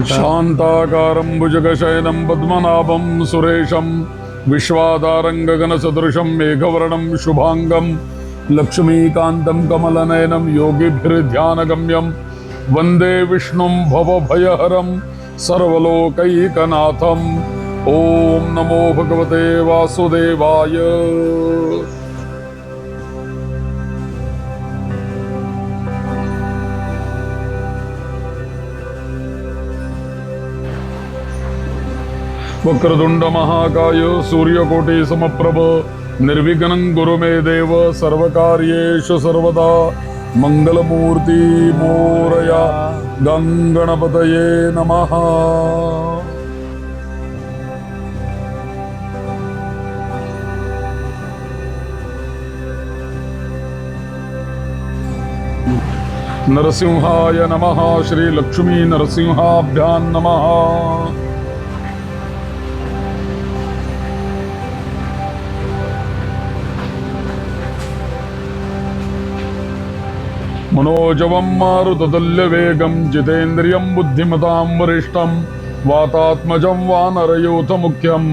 शांताकारं भुजगशयनं पद्मनाभं सुरेशं विश्वाधारं गगनसदृशं मेघवर्णं शुभांगं लक्ष्मीकान्तं कमलनयनं योगिभिर्ध्यानगम्यं वन्दे विष्णुं भवभयहरं सर्वलोकैकनाथम्। ओम नमो भगवते वासुदेवाय। वक्रतुंड महाकाय सूर्यकोटि समप्रभ निर्विघ्नं कुरु मे देव सर्वकार्येषु सर्वदा मंगलमूर्ति मोरया। गंगणपतये नमः। नरसिंहाय नमः। श्री लक्ष्मी नरसिंहाभ्यां नमः। मनोजवं मारुततुल्यवेगं जितेन्द्रियं बुद्धिमतां वरिष्ठं वातात्मजं वानरयूथमुख्यं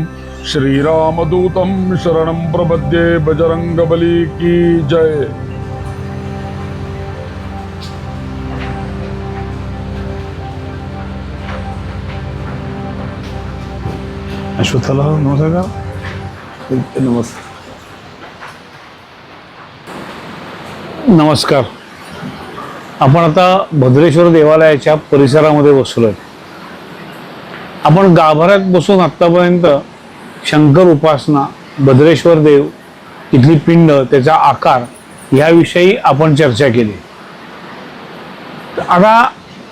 श्रीरामदूतं शरणं प्रपद्ये। बजरंगबली की जय। अश्वत्थाला नमस्कार। नमस्कार। आपण आता भद्रेश्वर देवालयाच्या परिसरामध्ये बसलोय। आपण गाभाऱ्यात बसून आतापर्यंत शंकर उपासना, भद्रेश्वर देव, इथली पिंड, त्याचा आकार याविषयी आपण चर्चा केली। आता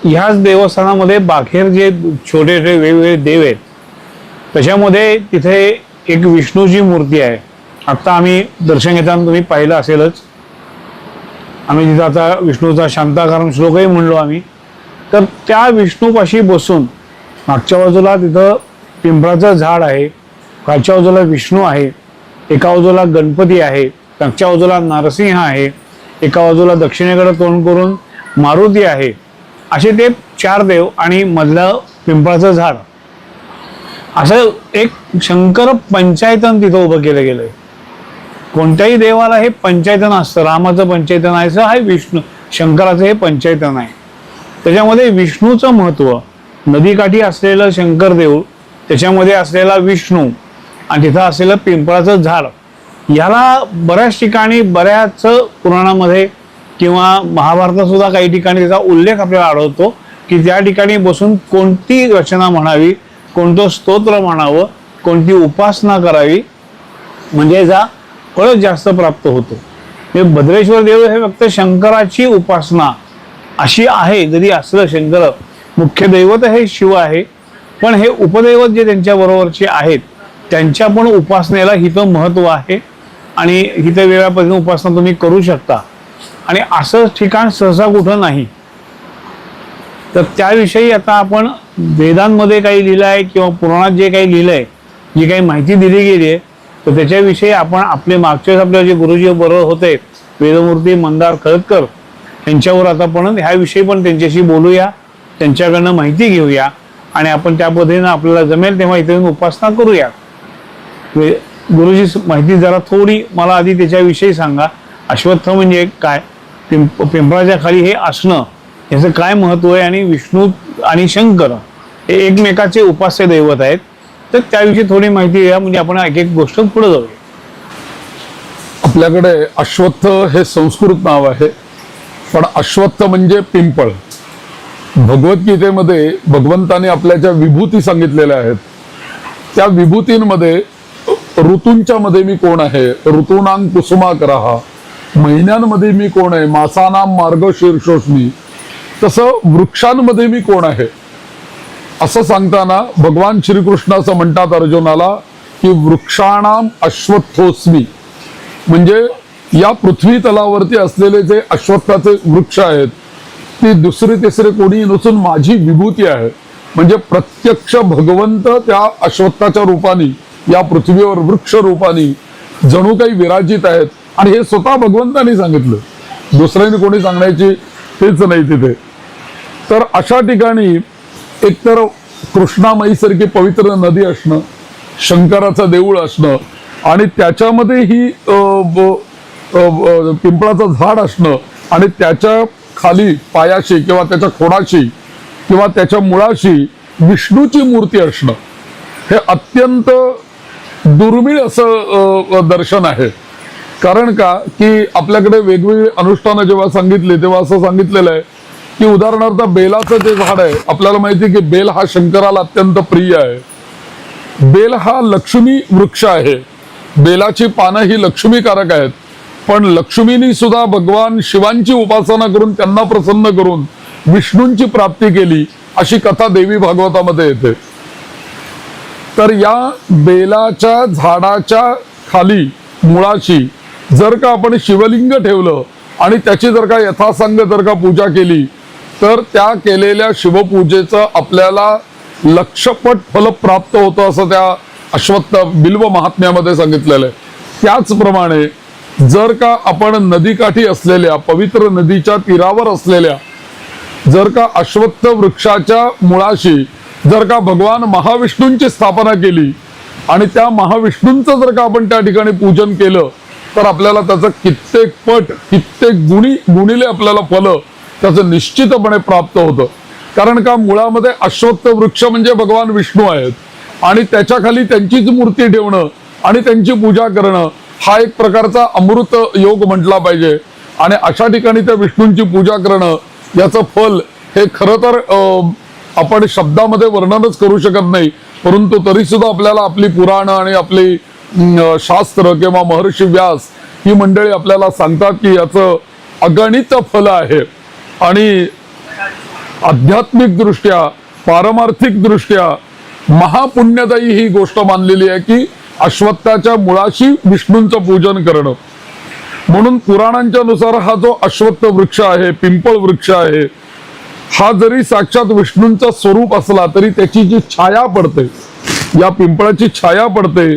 ह्याच देवस्थानामध्ये बाहेर जे छोटे छोटे वेगवेगळे देव आहेत त्याच्यामध्ये तिथे एक विष्णूची मूर्ती आहे। आता आम्ही दर्शन घेताना तुम्ही पाहिलं असेलच, आम्ही तिथं आता विष्णूचा शांताकारम श्लोकही म्हणलो आम्ही। तर त्या विष्णूपाशी बसून मागच्या बाजूला तिथं पिंपळाचं झाड आहे, खालच्या बाजूला विष्णू आहे, एका बाजूला गणपती आहे, मागच्या बाजूला नरसिंह आहे, एका बाजूला दक्षिणेकडे तोंड करून मारुती आहे। असे ते 4 देव आणि मधलं पिंपळाचं झाड, असं एक शंकर पंचायतन तिथं उभं केलं गेलंय। कोणत्याही देवाला हे पंचायतन असतं। रामाचं पंचायतन आहे, हे विष्णू शंकराचं हे पंचायतन आहे। त्याच्यामध्ये विष्णूचं महत्व, नदीकाठी असलेलं शंकर देऊळ, त्याच्यामध्ये असलेला विष्णू आणि तिथं असलेलं पिंपळाचं झाड, याला बऱ्याच ठिकाणी, बऱ्याच पुराणामध्ये किंवा महाभारतात सुद्धा काही ठिकाणी त्याचा उल्लेख आपल्याला आढळतो की त्या ठिकाणी बसून कोणती रचना म्हणावी, कोणतं स्तोत्र म्हणावं, कोणती उपासना करावी, म्हणजे जा फळ जास्त प्राप्त होतो। हे भद्रेश्वर देव हे फक्त शंकराची उपासना अशी आहे, जरी असलं शंकर मुख्य दैवत हे शिव आहे, पण हे उपदैवत जे त्यांच्या बरोबरचे आहेत त्यांच्या पण उपासनेला हिथं महत्व आहे आणि हिथं वेगळ्या पद्धतीने उपासना तुम्ही करू शकता। आणि असं ठिकाण सहसा कुठं नाही। तर त्याविषयी आता आपण वेदांमध्ये काही लिहिलं आहे किंवा पुराणात जे काही लिहिलंय, जी काही माहिती दिली गेली आहे, तर त्याच्याविषयी आपण आपले मागच्या आपले जे गुरुजी बरोबर होते वेदमूर्ती मंदार खळदकर यांच्यावर आता आपण ह्याविषयी पण त्यांच्याशी बोलूया, त्यांच्याकडनं माहिती घेऊया आणि आपण त्या पद्धतीनं आपल्याला जमेल तेव्हा इथे उपासना करूया। गुरुजी माहिती जरा थोडी मला आधी त्याच्याविषयी सांगा। अश्वत्थ म्हणजे काय, पिंपळाच्या खाली हे असणं याचं काय महत्व आहे, आणि विष्णू आणि शंकर हे एकमेकाचे उपास्य दैवत आहेत, तर त्याविषयी थोडी माहिती द्या, म्हणजे आपण एक एक गोष्ट पुढे जाऊया। आपल्याकडे अश्वत्थ हे संस्कृत नाव आहे, पण अश्वत्थ म्हणजे पिंपळ। भगवद्गीतेमध्ये भगवंताने आपल्या ज्या विभूती सांगितलेल्या आहेत त्या विभूतींमध्ये ऋतूंच्या मध्ये मी कोण आहे, ऋतूनां कुसुमाकरः, महिन्यांमध्ये मी कोण आहे, मासानां मार्गशीर्षोस्मी, तसं वृक्षांमध्ये मी कोण आहे असं सांगताना भगवान श्रीकृष्ण असं म्हणतात अर्जुनाला की वृक्षाणाम अश्वत्थोस्मी, म्हणजे या पृथ्वी तलावरती असलेले जे अश्वत्थाचे वृक्ष आहेत ती दुसरे तिसरे कोणी नसून माझी विभूती आहे। म्हणजे प्रत्यक्ष भगवंत त्या अश्वत्थाच्या रूपाने या पृथ्वीवर वृक्ष रूपाने जणू काही विराजित आहेत, आणि हे स्वतः भगवंतांनी सांगितलं, दुसऱ्याने कोणी सांगण्याची तेच नाही तिथे। तर अशा ठिकाणी एकतर कृष्णामाईसारखी पवित्र नदी असणं, शंकराचं देऊळ असणं आणि त्याच्यामध्ये ही पिंपळाचं झाड असणं आणि त्याच्या खाली पायाशी किंवा त्याच्या खोडाशी किंवा त्याच्या मुळाशी विष्णूची मूर्ती असणं हे अत्यंत दुर्मिळ असं दर्शन आहे. कारण का की आपल्याकडे वेगवेगळी अनुष्ठानं जेव्हा सांगितली तेव्हा असं सांगितलेलं आहे की उदाहरणार्थ बेलाचं जे झाड आहे, आपल्याला माहिती आहे की बेल हा शंकराला अत्यंत प्रिय आहे. बेल हा लक्ष्मी वृक्ष आहे. बेलाची पानं ही लक्ष्मीकारक आहेत. पण लक्ष्मीनी सुद्धा भगवान शिवांची उपासना करून त्यांना प्रसन्न करून विष्णूंची प्राप्ती केली अशी कथा देवी भागवतामध्ये येते. तर या बेलाच्या झाडाच्या खाली मुळाशी जर का आपण शिवलिंग ठेवलं आणि त्याची जर का यथासांग जर का पूजा केली तर त्या केलेल्या शिवपूजेचं आपल्याला लक्षपट फल प्राप्त होतं असं त्या अश्वत्थ बिल्व महात्म्यामध्ये सांगितलेलं आहे. त्याचप्रमाणे जर का आपण नदीकाठी असलेल्या पवित्र नदीच्या तीरावर असलेल्या जर का अश्वत्थ वृक्षाच्या मुळाशी जर का भगवान महाविष्णूंची स्थापना केली आणि त्या महाविष्णूंचं जर का आपण त्या ठिकाणी पूजन केलं तर आपल्याला त्याचं कित्येक पट कित्येक गुणिले आपल्याला फल त्याचं निश्चितपणे प्राप्त होतं. कारण का मुळामध्ये अश्वत्थ वृक्ष म्हणजे भगवान विष्णू आहेत आणि त्याच्या खाली त्यांचीच मूर्ती ठेवणं आणि त्यांची पूजा करणं हा एक प्रकारचा अमृत योग म्हटला पाहिजे. आणि अशा ठिकाणी त्या विष्णूंची पूजा करणं याचं फल हे खरं तर आपण शब्दामध्ये वर्णनच करू शकत नाही. परंतु तरी सुद्धा आपल्याला आपली पुराणं आणि आपली शास्त्र किंवा महर्षी व्यास ही मंडळी आपल्याला सांगतात की याचं अगणित फल आहे. आणि आध्यात्मिक दृष्ट्या पारमार्थिक दृष्ट्या महापुण्यदायी ही गोष्ट मानलेली आहे की अश्वत्थाच्या मुळाशी विष्णूंचं पूजन करणं. म्हणून पुराणांच्या नुसार हा जो अश्वत्थ वृक्ष आहे, पिंपळ वृक्ष आहे, हा जरी साक्षात विष्णूंचा स्वरूप असला तरी त्याची जी छाया पडते, या पिंपळाची छाया पडते,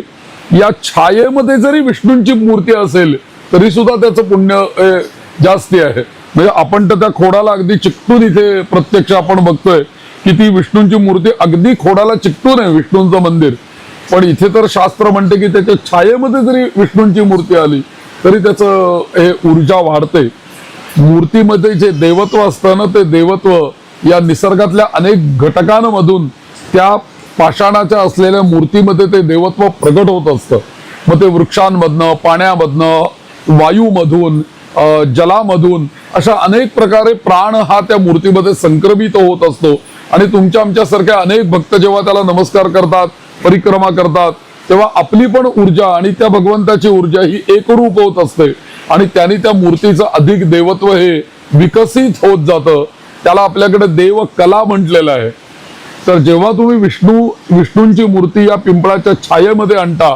या छायेमध्ये जरी विष्णूंची मूर्ती असेल तरी सुद्धा त्याचं पुण्य जास्ती आहे. म्हणजे आपण तर त्या खोडाला अगदी चिकटून इथे प्रत्यक्ष आपण बघतोय की ती विष्णूंची मूर्ती अगदी खोडाला चिकटून आहे विष्णूंचं मंदिर. पण इथे तर शास्त्र म्हणते की त्याच्या छायेमध्ये जरी विष्णूंची मूर्ती आली तरी त्याचं हे ऊर्जा वाढते. मूर्तीमध्ये जे देवत्व असतं ना ते देवत्व या निसर्गातल्या अनेक घटकांमधून त्या पाषाणाच्या असलेल्या मूर्तीमध्ये ते देवत्व प्रगट होत असतं. मग ते वृक्षांमधनं, पाण्यामधनं, वायूमधून, जलामधून अशा अनेक प्रकारे प्राण हा त्या मूर्तीमध्ये संक्रमित होत असतो. आणि तुमच्या आमच्यासारख्या अनेक भक्त जेव्हा त्याला नमस्कार करतात, परिक्रमा करतात, तेव्हा आपली पण ऊर्जा आणि त्या भगवंताची ऊर्जा ही एकरूप होत असते आणि त्याने त्या मूर्तीचं अधिक देवत्व हे विकसित होत जातं. त्याला आपल्याकडे देव कला म्हटलेलं आहे. तर जेव्हा तुम्ही विष्णूंची मूर्ती या पिंपळाच्या छायेमध्ये आणता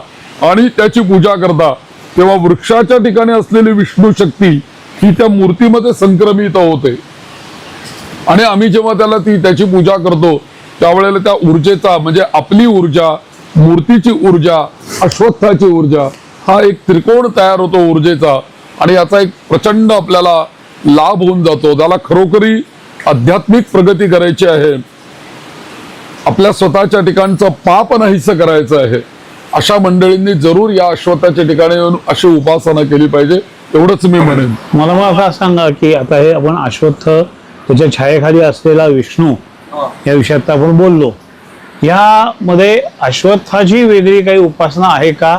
आणि त्याची पूजा करता तेव्हा वृक्षाच्या ठिकाणी असलेली विष्णू शक्ती ही त्या मूर्तीमध्ये संक्रमित होते. आणि आम्ही जेव्हा त्याची पूजा करतो त्यावेळेला त्या ऊर्जेचा म्हणजे आपली ऊर्जा, मूर्तीची ऊर्जा, अश्वत्थाची ऊर्जा हा एक त्रिकोण तयार होतो ऊर्जेचा आणि याचा एक प्रचंड आपल्याला लाभ होऊन जातो. त्याला खरोखरी आध्यात्मिक प्रगती करायची आहे, आपल्या स्वतःच्या ठिकाणचं पाप नाहीसं करायचं आहे, अशा मंडळींनी जरूर या अश्वत्थाच्या ठिकाणी येऊन अशी उपासना केली पाहिजे, एवढंच मी म्हणेन. मला असं सांगा की आता हे आपण अश्वत्थ त्याच्या छायेखाली असलेला विष्णू या विषयात आपण बोललो, यामध्ये अश्वत्थाची वेगळी काही उपासना आहे का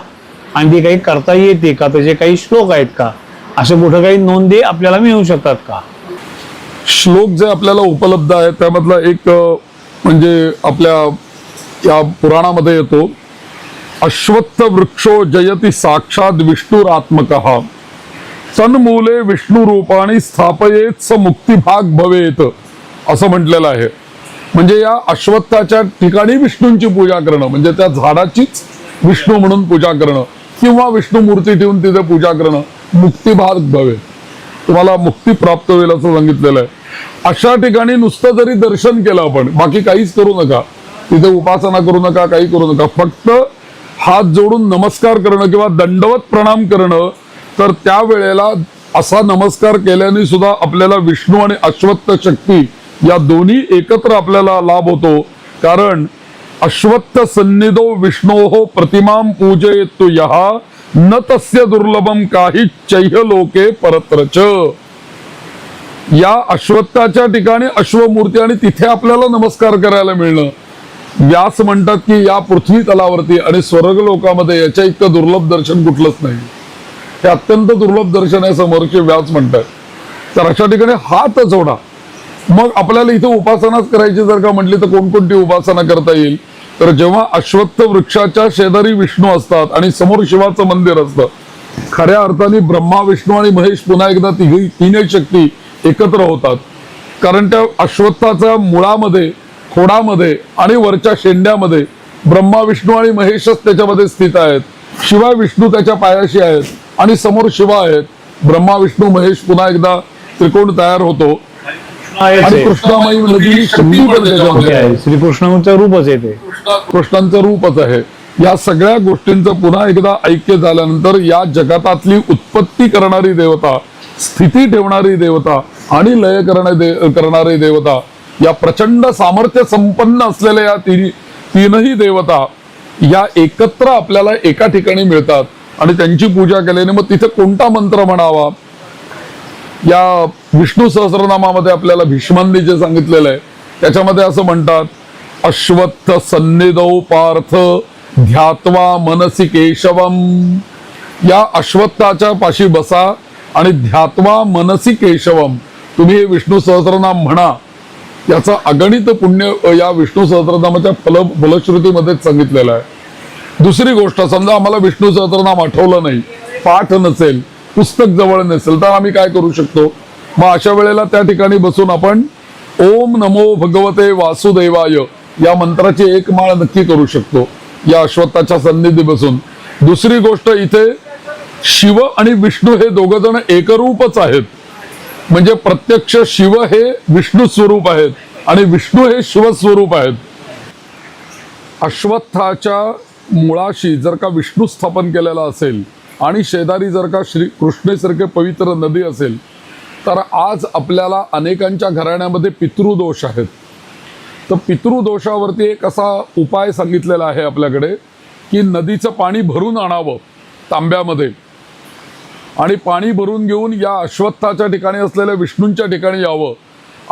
आणि ती काही करता येते का, त्याचे काही श्लोक आहेत का, असे कुठं काही नोंदी आपल्याला मिळू शकतात का? श्लोक जे आपल्याला उपलब्ध आहे त्यामधला एक म्हणजे आपल्या या पुराणामध्ये येतो, अश्वत्थ वृक्षो जयति साक्षात विष्णुरात्मकः तन्मूले विष्णू रूपाणी स्थापयेत स मुक्तिभाग भवेत असं म्हटलेलं आहे. म्हणजे या अश्वत्थाच्या ठिकाणी विष्णूंची पूजा करणं म्हणजे त्या झाडाचीच विष्णू म्हणून पूजा करणं किंवा विष्णू मूर्ती ठेवून तिथे पूजा करणं मुक्तिभाग भवेत, तुम्हाला मुक्ती प्राप्त होईल असं सांगितलेलं आहे. अशा ठिकाणी नुसतं जरी दर्शन केलं आपण, बाकी काहीच करू नका, तिथे उपासना करू नका, काही करू नका, फक्त हात जोडून नमस्कार करणं किंवा दंडवत प्रणाम करणं, तर त्या वेळेला असा नमस्कार केल्याने सुद्धा आपल्याला विष्णू आणि अश्वत्थ शक्ती या दोन्ही एकत्र आपल्याला लाभ होतो. कारण अश्वत्थ सन्निधो विष्णोः प्रतिमां पूजयेत्तु यः न तस्य दुर्लभम काही चैह लोके परत्रच. या अश्वत्थाच्या ठिकाणी अश्वमूर्ती आणि तिथे आपल्याला नमस्कार करायला मिळणं. व्यास म्हणतात की या पृथ्वी तलावरती आणि स्वर्ग लोकामध्ये याच्या इतकं दुर्लभ दर्शन कुठलंच नाही. हे अत्यंत दुर्लभ दर्शन आहे समोरचे व्यास म्हणतात. तर अशा ठिकाणी हात जोडा. मग आपल्याला इथे उपासनाच करायची जर का म्हटली तर कोणकोणती उपासना करता येईल. तर जेव्हा अश्वत्थ वृक्षाच्या शेजारी विष्णू असतात आणि समोर शिवाचं मंदिर असतं, खऱ्या अर्थाने ब्रह्मा विष्णू आणि महेश पुन्हा एकदा तीनही शक्ती एकत्र होतात. कारण त्या अश्वत्थाच्या मुळामध्ये, खोडामध्ये आणि वरच्या शेंड्यामध्ये ब्रह्मा विष्णू आणि महेशच त्याच्यामध्ये स्थित आहेत. शिवाय विष्णू त्याच्या पायाशी आहेत आणि समोर शिवा आहेत. ब्रह्मा विष्णू महेश पुन्हा एकदा त्रिकोण तयार होतो आणि कृष्णामाई नदी शक्ती पण त्याच्यामध्ये आहे. श्रीकृष्णाचं रूपच येते, कृष्णांचं रूपच आहे. या सगळ्या गोष्टींचं पुन्हा एकदा ऐक्य झाल्यानंतर या जगतातली उत्पत्ती करणारी देवता, स्थिती ठेवणारी देवता आणि लय करणारी देवता, या प्रचंड सामर्थ्य संपन्न असलेल्या या तीनही देवता या एकत्र आपल्याला एका ठिकाणी मिळतात आणि त्यांची पूजा केल्याने मग तिथे कोणता मंत्र म्हणावा. या विष्णू सहस्रनामामध्ये आपल्याला भीष्मांनी जे सांगितलेलं आहे त्याच्यामध्ये असं म्हणतात, अश्वत्थ सन्निधौ पार्थ ध्यात्वा मनसी केशवम. या अश्वत्थाच्या पाशी बसा आणि ध्यात्वा मनसी केशवम, तुम्ही हे विष्णू सहस्रनाम म्हणा. याचा अगणित पुण्य या विष्णू सहस्रनामाच्या फलश्रुतीमध्येच सांगितलेलं आहे. दुसरी गोष्ट, समजा आम्हाला विष्णू सहस्रनाम आठवलं नाही, पाठ नसेल, पुस्तक जवळ नसेल, तर आम्ही काय करू शकतो. मग अशा वेळेला त्या ठिकाणी बसून आपण ओम नमो भगवते वासुदेवाय या मंत्राची एक माळ नक्की करू शकतो या अश्वत्थाच्या सन्निधी बसून. दुसरी गोष्ट, इथे शिव आणि विष्णू हे दोघ जण एकरूपच आहेत. म्हणजे प्रत्यक्ष शिव हे विष्णू स्वरूप आहेत आणि विष्णू हे शिव स्वरूप आहेत. अश्वत्थाच्या मुळाशी जर का विष्णू स्थापन केलेला असेल आणि शेजारी जर का श्री कृष्णेसारखे पवित्र नदी असेल, तर आज आपल्याला अनेकांच्या घराण्यामध्ये पितृदोष आहेत. तर पितृदोषावरती एक असा उपाय सांगितलेला आहे आपल्याकडे की नदीचं पाणी भरून आणावं तांब्यामध्ये आणि पाणी भरून घेऊन या अश्वत्थाच्या ठिकाणी असलेल्या विष्णूंच्या ठिकाणी यावं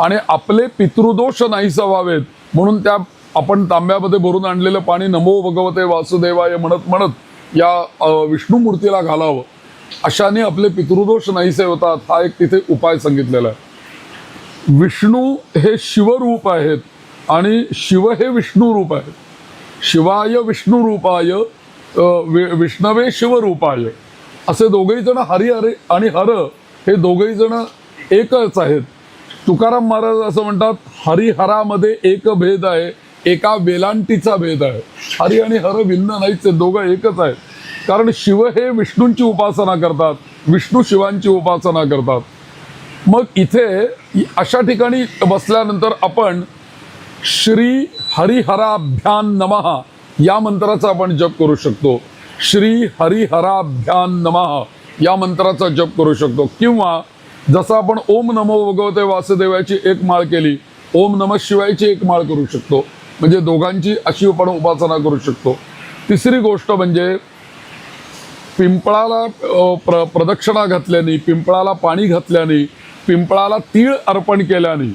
आणि आपले पितृदोष नाहीसे व्हावेत म्हणून त्या आपण तांब्यामध्ये भरून आणलेलं पाणी नमो भगवते वासुदेवाय म्हणत म्हणत या विष्णू मूर्तीला घालावं. अशाने आपले पितृदोष नाहीसे होतात. हा एक तिथे उपाय सांगितलेला आहे. विष्णू हे शिवरूप आहेत आणि शिव हे विष्णू रूप आहेत. शिवाय विष्णू रूपाय विष्णवे शिवरूपाय असे दोघेही जण हरी आणि हर हे दोघेही जण एकच आहेत. तुकाराम महाराज असं म्हणतात, हरिहरामध्ये एक भेद आहे, एका वेलांटीचा भेद आहे. हरी आणि हर भिन्न नाहीच, दोघं एकच आहेत. कारण शिव हे विष्णूंची उपासना करतात, विष्णू शिवांची उपासना करतात. मग इथे अशा ठिकाणी बसल्यानंतर आपण श्री हरिहराभ्यान नमः या मंत्राचा आपण जप करू शकतो. श्री हरिहराभ्यान नमः या मंत्राचा जप करू शकतो. किंवा जसं आपण ओम नमो भगवते वासुदेवाची एक माळ केली, ओम नमः शिवायची एक माळ करू शकतो. म्हणजे दोघांची अशी आपण उपासना करू शकतो. तिसरी गोष्ट म्हणजे पिंपळाला प्रदक्षिणा घातल्याने, पिंपळाला पाणी घातल्याने, पिंपळाला तीळ अर्पण केल्याने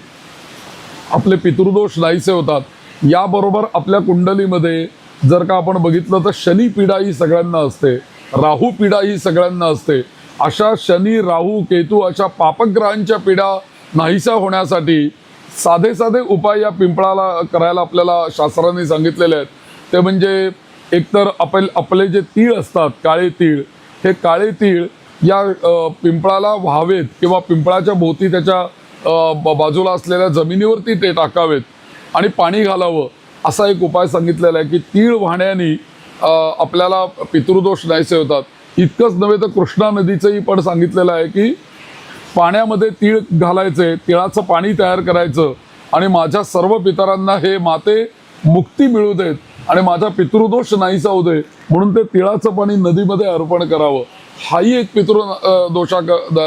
आपले पितृदोष नाहीसे होतात. याबरोबर आपल्या कुंडलीमध्ये जर का आपण बघितलं तर शनी पीडा ही सगळ्यांना असते, राहू पीडा ही सगळ्यांना असते. अशा शनी, राहू, केतू अशा पापग्रहांच्या पीडा नाहीसा होण्यासाठी साधे साधे उपाय या पिंपळाला करायला आपल्याला शास्त्रांनी सांगितलेले आहेत. ते म्हणजे एकतर आपले जे तीळ असतात, काळे तीळ, हे काळे तीळ या पिंपळाला व्हावेत किंवा पिंपळाच्या भोवती त्याच्या बाजूला असलेल्या जमिनीवरती ते टाकावेत आणि पाणी घालावं. असा एक उपाय सांगितलेला आहे की तीळ वाहण्याने आपल्याला पितृदोष नाहीसे होतात. इतकंच नव्हे तर कृष्णा नदीचंही पण सांगितलेलं आहे की पाण्यामध्ये तीळ घालायचे, तिळाचं पाणी तयार करायचं आणि माझ्या सर्व पितरांना हे माते मुक्ती मिळू देत आणि माझा पितृदोष नाहीसा होऊ दे म्हणून ते तिळाचं पाणी नदीमध्ये अर्पण करावं. हाही एक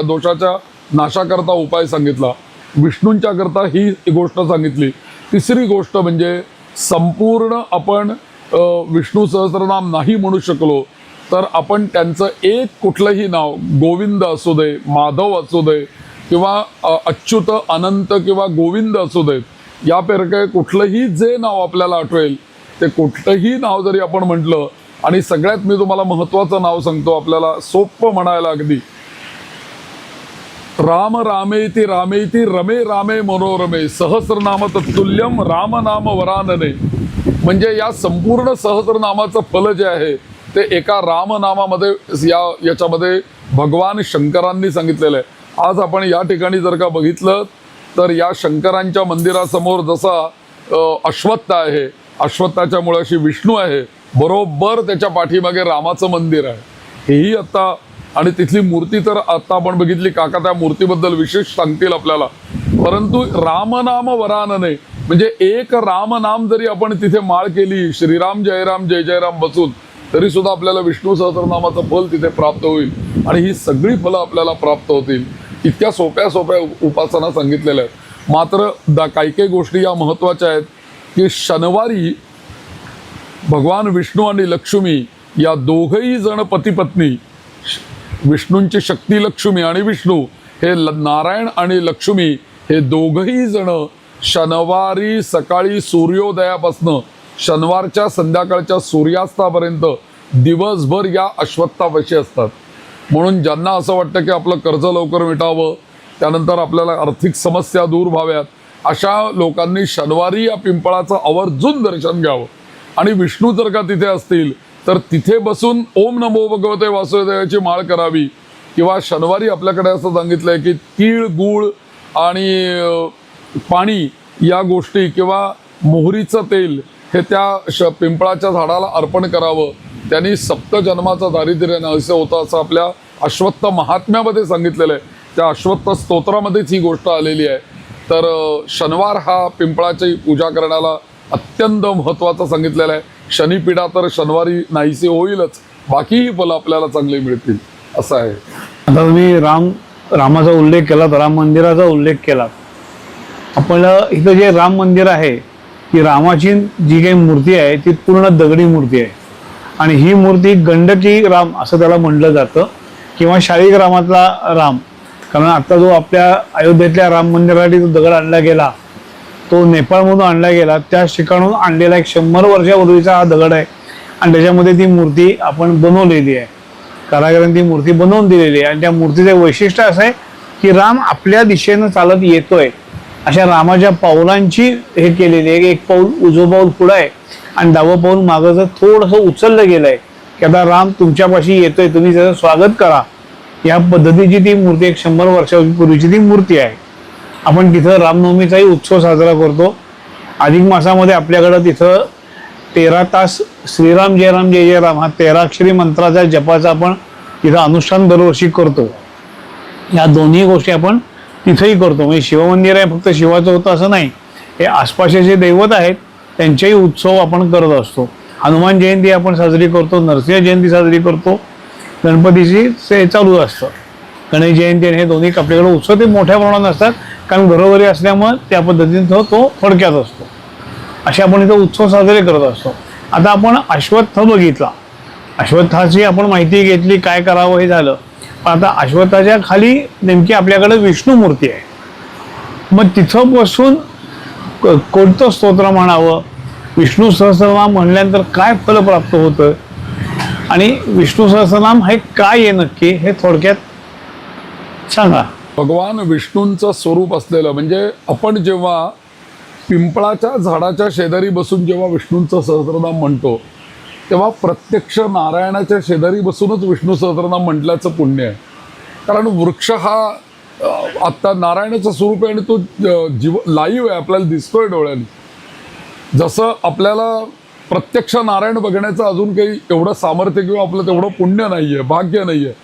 दोषाच्या नाशाकरता उपाय सांगितला. विष्णूंच्या करता ही गोष्ट सांगितली. तिसरी गोष्ट म्हणजे संपूर्ण आपण विष्णू सहस्रनाम नाही म्हणू शकलो तर आपण त्यांचं एक कुठलंही नाव, गोविंद असू दे, माधव असू दे किंवा अच्युत, अनंत किंवा गोविंद असू देत, यापैकी कुठलंही जे नाव आपल्याला आठवेल ते कुठलंही नाव जरी आपण म्हटलं, आणि सगळ्यात मी तुम्हाला महत्त्वाचं नाव सांगतो, आपल्याला सोपं म्हणायला अगदी, राम रामेति रामेति रमे रामे मनोरमे सहस्रनाम तत्तुल्यम राम नाम वरानने. म्हणजे या संपूर्ण सहस्रनामाचं फल जे आहे ते एका रामनामामध्ये याच्यामध्ये भगवान शंकरांनी सांगितलेलं आहे. आज आपण या ठिकाणी जर का बघितलं तर या शंकरांच्या मंदिरासमोर जसा अश्वत्थ आहे, अश्वत्थाच्या मुळाशी विष्णू आहे, बरोबर त्याच्या पाठीमागे रामाचं मंदिर आहे. हेही आता, आणि तिथली मूर्ती तर आता आपण बघितली, काका त्या मूर्तीबद्दल विशेष सांगतील आपल्याला. परंतु रामनाम वरानने म्हणजे एक रामनाम जरी आपण तिथे माळ केली, श्रीराम जयराम जय जयराम बसून, तरी सुद्धा आपल्याला विष्णू सहस्रनामाचं फल तिथे प्राप्त होईल आणि ही सगळी फलं आपल्याला प्राप्त होतील. इतक्या सोप्या सोप्या उपासना सांगितलेल्या आहेत. मात्र काही काही गोष्टी या महत्त्वाच्या आहेत की शनिवारी भगवान विष्णू आणि लक्ष्मी या दोघंही जण पती पत्नी, विष्णूंची शक्ती लक्ष्मी आणि विष्णू हे नारायण आणि लक्ष्मी हे दोघंही जण शनिवारी सकाळी सूर्योदयापासनं शनिवारच्या संध्याकाळच्या सूर्यास्तापर्यंत दिवसभर या अश्वत्थापाशी असतात. म्हणून ज्यांना असं वाटतं की आपलं कर्ज लवकर मिटावं, त्यानंतर आपल्याला आर्थिक समस्या दूर व्हाव्यात, अशा लोकांनी शनिवारी या पिंपळाचं आवर्जून दर्शन घ्यावं. आणि विष्णू जर का तिथे असतील तर तिथे बसून ओम नमो भगवते वासुदेवाची माळ करावी. किंवा शनिवारी आपल्याकडे असं सांगितलं आहे की तीळ, गूळ आणि पाणी या गोष्टी किंवा मोहरीचं तेल हे त्या पिंपळाच्या झाडाला अर्पण करावं. त्यांनी सप्तजन्माचं दारिद्र्य नाहीसं होतं असं आपल्या अश्वत्थ महात्म्यामध्ये सांगितलेलं आहे. त्या अश्वत्थ स्तोत्रामध्येच ही गोष्ट आलेली आहे. तर शनिवार हा पिंपळाची पूजा करण्याला अत्यंत महत्त्वाचा सांगितलेला आहे. शनिपीडा तर शनिवारी नाहीशी होईलच, बाकीही फलं आपल्याला चांगली मिळतील असं आहे. आता तुम्ही रामाचा उल्लेख केला, राम मंदिराचा उल्लेख केला. आपल्याला इथं जे राम मंदिर आहे, ही रामाची जी काही मूर्ती आहे ती पूर्ण दगडी मूर्ती आहे. आणि ही मूर्ती गंडकी राम असं त्याला म्हटलं जातं किंवा शाळिक रामातला राम. कारण आता जो आपल्या अयोध्येतल्या राम मंदिरासाठी जो दगड आणला गेला तो नेपाळमधून आणला गेला, त्याच ठिकाणून आणलेला एक 100 वर्षापूर्वीचा हा दगड आहे. आणि त्याच्यामध्ये ती मूर्ती आपण बनवलेली आहे, कारागिरांनी ती मूर्ती बनवून दिलेली आहे. आणि त्या मूर्तीचं वैशिष्ट्य असं आहे की राम आपल्या दिशेनं चालत येतोय, अशा रामाच्या पावलांची हे केलेली आहे. एक पाऊल उजवं पाऊल पुढं आहे आणि डावं पाऊल मागं जर थोडंसं उचललं गेलं आहे की आता राम तुमच्यापाशी येतोय, तुम्ही त्याचं स्वागत करा. या पद्धतीची ती मूर्ती, एक 100 वर्षापूर्वीची ती मूर्ती आहे. आपण तिथं रामनवमीचाही उत्सव साजरा करतो. अधिक मासामध्ये आपल्याकडं तिथं 13 तास श्रीराम जय जय राम हा 13 अक्षरी मंत्राचा जपाचा आपण तिथं अनुष्ठान दरवर्षी करतो. या दोन्ही गोष्टी आपण तिथंही करतो. म्हणजे शिवमंदिर आहे, फक्त शिवाचं होतं असं नाही, हे आसपासचे जे दैवत आहेत त्यांचेही उत्सव आपण करत असतो. हनुमान जयंती आपण साजरी करतो, नरसिंह जयंती साजरी करतो, गणपतीची ते चालू असतं. गणेश जयंती आणि हे दोन्ही आपल्याकडे उत्सव ते मोठ्या प्रमाणात असतात, कारण घरोघरी असल्यामुळे त्या पद्धतीने तो थोडक्यात असतो. असे आपण इथं उत्सव साजरे करत असतो. आता आपण अश्वत्थ बघितला, अश्वत्थाची आपण माहिती घेतली, काय करावं हे झालं. पण आता अश्वत्थाच्या खाली नेमकी आपल्याकडे विष्णू मूर्ती आहे. मग तिथं बसून कोणतं स्तोत्र म्हणावं, विष्णू सहस्रनाम म्हणल्यानंतर काय फल प्राप्त होतं आणि विष्णू सहस्रनाम हे काय आहे नक्की हे थोडक्यात सांगा. भगवान विष्णूंचं स्वरूप असलेलं, म्हणजे आपण जेव्हा पिंपळाच्या झाडाच्या शेजारी बसून जेव्हा विष्णूंचं सहस्रनाम म्हणतो तेव्हा प्रत्यक्ष नारायणाच्या शेजारी बसूनच विष्णू सहस्रनाम म्हटल्याचं पुण्य आहे. कारण वृक्ष हा आत्ता नारायणाचं स्वरूप आहे आणि तो लाईव्ह आहे, आपल्याला दिसतोय डोळ्यांनी. जसं आपल्याला प्रत्यक्ष नारायण बघण्याचं अजून काही एवढं सामर्थ्य किंवा आपलं तेवढं पुण्य नाही आहे, भाग्य नाही आहे.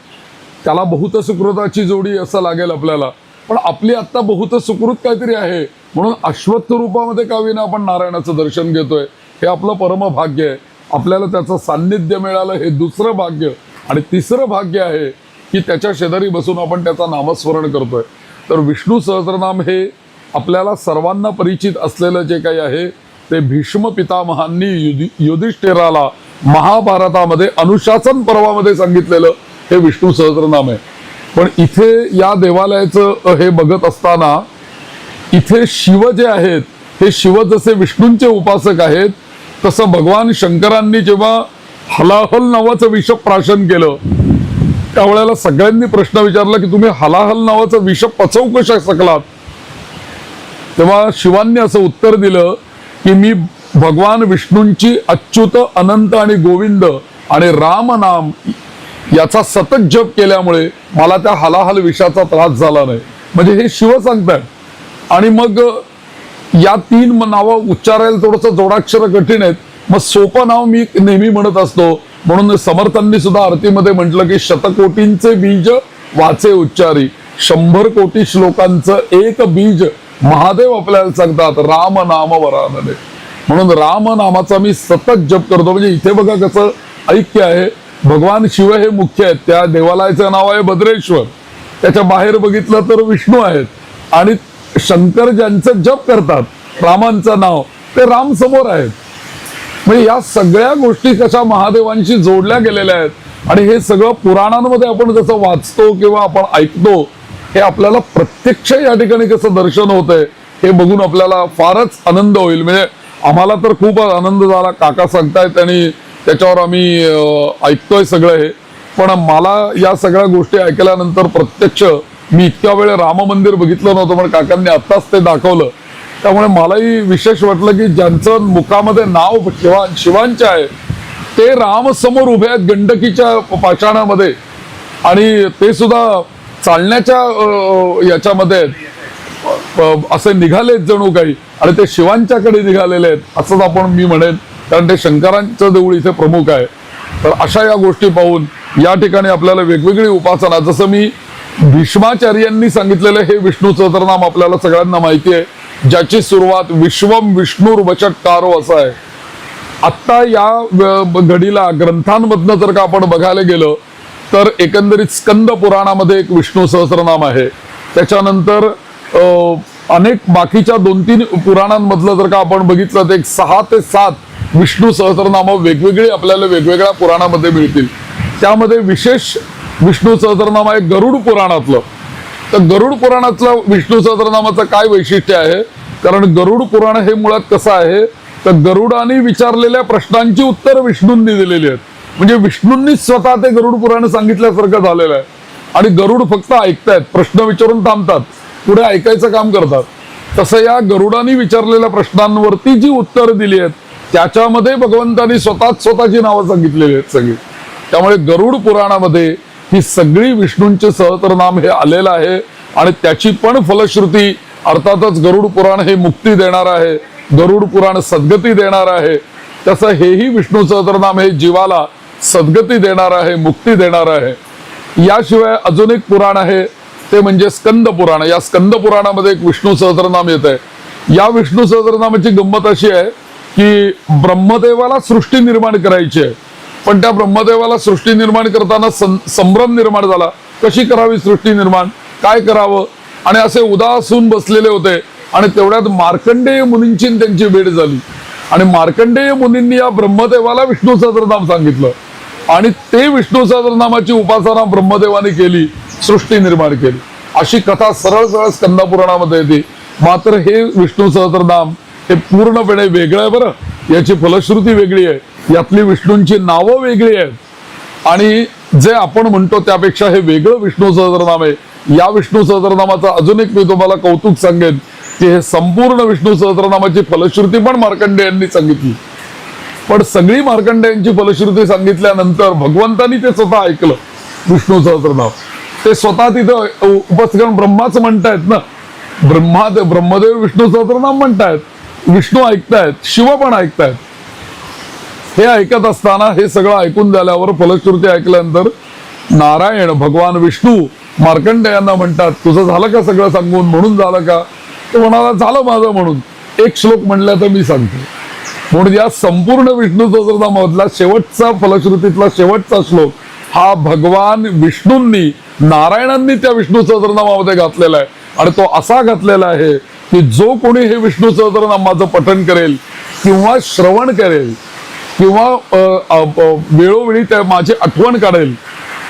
त्याला बहुत सुकृताची जोडी असं लागेल आपल्याला. पण आपली आत्ता बहुत सुकृत काहीतरी आहे, म्हणून अश्वत्थ रूपामध्ये का विना आपण नारायणाचं दर्शन घेतोय, हे आपलं परमभाग्य आहे. आपल्याला त्याचं सान्निध्य मिळालं हे दुसरं भाग्य. आणि तिसरं भाग्य आहे की त्याच्या शेजारी बसून आपण त्याचं नामस्मरण करतोय. तर विष्णू सहस्रनाम हे आपल्याला सर्वांना परिचित असलेलं जे काही आहे ते भीष्म पितामहांनी युधिष्ठिराला महाभारतामध्ये अनुशासन पर्वामध्ये सांगितलेलं हे विष्णू सहस्रनाम आहे. पण इथे या देवालयाचं हे बघत असताना इथे शिव जे आहेत हे शिव जसे विष्णूंचे उपासक आहेत तसं भगवान शंकरांनी जेव्हा हलाहल नावाचं विष प्राशन केलं त्यावेळेला सगळ्यांनी प्रश्न विचारला की तुम्ही हलाहल नावाचं विष पचवू कशा शकलात. तेव्हा शिवांनी असं उत्तर दिलं की मी भगवान विष्णूंची अच्युत अनंत आणि गोविंद आणि राम नाम याचा सतत जप केल्यामुळे मला त्या हलाहल विषाचा त्रास झाला नाही. म्हणजे हे शिव सांगतात. आणि मग या 3 नावं उच्चारायला थोडंसं जोडाक्षर कठीण आहेत. मग सोपं नाव मी नेहमी म्हणत असतो म्हणून समर्थांनी सुद्धा आरतीमध्ये म्हटलं की शतकोटींचे बीज वाचे उच्चारी 100 कोटी श्लोकांचं एक बीज महादेव आपल्याला सांगतात राम नाम वरानने. म्हणून राम नामाचा मी सतत जप करतो. म्हणजे इथे बघा कसं ऐक्य आहे. भगवान शिव हे मुख्य आहेत. त्या देवालयाचं नाव आहे भद्रेश्वर. त्याच्या बाहेर बघितलं तर विष्णू आहेत आणि शंकर ज्यांचं जप करतात रामांचं नाव ते राम समोर आहेत. म्हणजे या सगळ्या गोष्टी कशा महादेवांशी जोडल्या गेलेल्या आहेत आणि हे सगळं पुराणांमध्ये आपण जसं वाचतो किंवा आपण ऐकतो हे आपल्याला प्रत्यक्ष या ठिकाणी कसं दर्शन होतंय हे बघून आपल्याला फारच आनंद होईल. म्हणजे आम्हाला तर खूप आनंद झाला. काका सांगतायत आणि त्याच्यावर आम्ही ऐकतोय सगळं हे. पण मला या सगळ्या गोष्टी ऐकल्यानंतर प्रत्यक्ष मी इतक्या वेळ राम मंदिर बघितलं नव्हतं पण काकांनी आत्ताच ते दाखवलं. त्यामुळे मलाही विशेष वाटलं की ज्यांचं मुखामध्ये नाव शिवांचे आहे ते राम समोर उभे आहेत गंडकीच्या पाषाणामध्ये आणि ते सुद्धा चालण्याच्या याच्यामध्ये असे निघालेत जणू काही आणि ते शिवांच्याकडे निघालेले आहेत असंच आपण मी म्हणेन. कारण ते शंकरांचं देऊळ इथे प्रमुख आहे. तर अशा या गोष्टी पाहून या ठिकाणी आपल्याला वेगवेगळी उपासना जसं मी भीष्माचार्यांनी सांगितलेलं हे विष्णू सहस्रनाम आपल्याला सगळ्यांना माहिती आहे ज्याची सुरुवात विश्वम विष्णुर्वचटकारो असं आहे. आत्ता या घडीला ग्रंथांमधनं जर का आपण बघायला गेलं तर एकंदरीत स्कंद पुराणामध्ये एक विष्णू सहस्रनाम आहे. त्याच्यानंतर अनेक बाकीच्या 2-3 पुराणांमधलं जर का आपण बघितलं तर एक 6 ते 7 विष्णू सहस्रनाम वेगवेगळी आपल्याला वेगवेगळ्या पुराणामध्ये मिळतील. त्यामध्ये विशेष विष्णू सहस्रनाम आहे गरुड पुराणातलं. तर गरुड पुराणातलं विष्णू सहस्रनामाचं काय वैशिष्ट्य आहे कारण गरुड पुराण हे मुळात कसं आहे तर गरुडाने विचारलेल्या प्रश्नांची उत्तर विष्णूंनी दिलेली आहेत. म्हणजे विष्णूंनी स्वतः ते गरुड पुराण सांगितल्यासारखं झालेलं आहे आणि गरुड फक्त ऐकतायत प्रश्न विचारून थांबतात पुढे ऐकायचं काम करतात. तसं या गरुडाने विचारलेल्या प्रश्नांवरती जी उत्तर दिली आहेत त्याच्यामध्ये भगवंतांनी स्वतःची नावं सांगितलेली आहेत सगळी. त्यामुळे गरुड पुराणामध्ये ही सगळी विष्णूंचे सहस्रनाम हे आलेलं आहे आणि त्याची पण फलश्रुती अर्थातच गरुड पुराण हे मुक्ती देणार आहे. गरुड पुराण सद्गती देणार आहे. तसं हेही विष्णू सहस्रनाम हे जीवाला सद्गती देणार आहे मुक्ती देणार आहे. याशिवाय अजून एक पुराण आहे ते म्हणजे स्कंद पुराण. या स्कंद पुराणामध्ये एक विष्णू सहस्रनाम येत आहे. या विष्णू सहस्रनामाची गंमत अशी आहे की ब्रह्मदेवाला सृष्टी निर्माण करायची आहे पण त्या ब्रह्मदेवाला सृष्टी निर्माण करताना संभ्रम निर्माण झाला. कशी करावी सृष्टी निर्माण काय करावं आणि असे उदासून बसलेले होते आणि तेवढ्यात मार्कंडेय मुनींची त्यांची भेट झाली आणि मार्कंडेय मुनींनी या ब्रह्मदेवाला विष्णू सहस्रनाम सांगितलं आणि ते विष्णू सहस्रनामाची उपासना ब्रह्मदेवाने केली सृष्टी निर्माण केली. अशी कथा सरळ सरळ स्कंद पुराणामध्ये येते. मात्र हे विष्णू सहस्रनाम हे पूर्णपणे वेगळं आहे बरं. याची फलश्रुती वेगळी आहे. यातली विष्णूंची नावं वेगळी आहेत आणि जे आपण म्हणतो त्यापेक्षा हे वेगळं विष्णू सहस्रनाम आहे. या विष्णू सहस्रनामाचा अजून एक मी तुम्हाला कौतुक सांगेन की हे संपूर्ण विष्णू सहस्रनामाची फलश्रुती पण मार्कंडेयांनी सांगितली. पण सगळी मार्कंडेयांची फलश्रुती सांगितल्यानंतर भगवंतानी ते स्वतः ऐकलं विष्णू सहस्रनाम. ते स्वतः तिथं उपस्थित ब्रह्माच म्हणतायत ना. ब्रह्मदेव विष्णू सहस्रनाम म्हणतायत विष्णू ऐकतायत शिव पण ऐकतायत. हे ऐकत असताना हे सगळं ऐकून झाल्यावर फलश्रुती ऐकल्यानंतर नारायण भगवान विष्णू मार्कंडेयांना म्हणतात तुझं झालं का सगळं सांगून म्हणून झालं का. तो म्हणाला झालं माझं म्हणून एक श्लोक म्हणला तर मी सांगतो. म्हणून या संपूर्ण विष्णू सहस्रनामामधला शेवटचा फलश्रुतीतला शेवटचा श्लोक हा भगवान विष्णूंनी नारायणांनी त्या विष्णू सहस्रनामामध्ये घातलेला आहे आणि तो असा घातलेला आहे की जो कोणी हे विष्णू सहस्रनामाचं पठण करेल किंवा श्रवण करेल किंवा वेळोवेळी त्या माझी आठवण काढेल,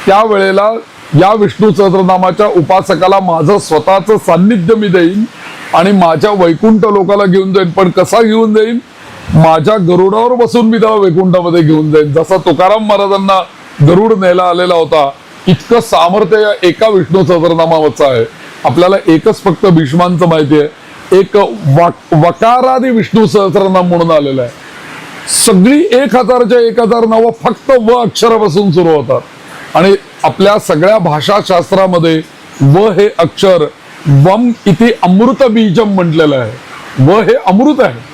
त्यावेळेला या विष्णू सहस्रनामाच्या उपासकाला माझं स्वतःचं सान्निध्य मी देईन आणि माझ्या वैकुंठ लोकाला घेऊन जाईन. पण कसा घेऊन जाईन? माझ्या गरुडावर बसून मी त्याला वैकुंठामध्ये घेऊन जाईन. जसा तुकाराम महाराजांना गरुड न्यायला आलेला होता, इतकं सामर्थ्य या एका विष्णू सहस्रनामाचं आहे. आपल्याला एकच फक्त भीष्मांचं माहिती आहे, एक वकारादी विष्णू सहस्रनाम म्हणून आलेलं आहे. सगळी 1000च्या 1000 नावं फक्त व अक्षरापासून सुरू होतात आणि आपल्या सगळ्या भाषाशास्त्रामध्ये व हे अक्षर वम इथे अमृत बीजम म्हटलेलं आहे. व हे अमृत आहे.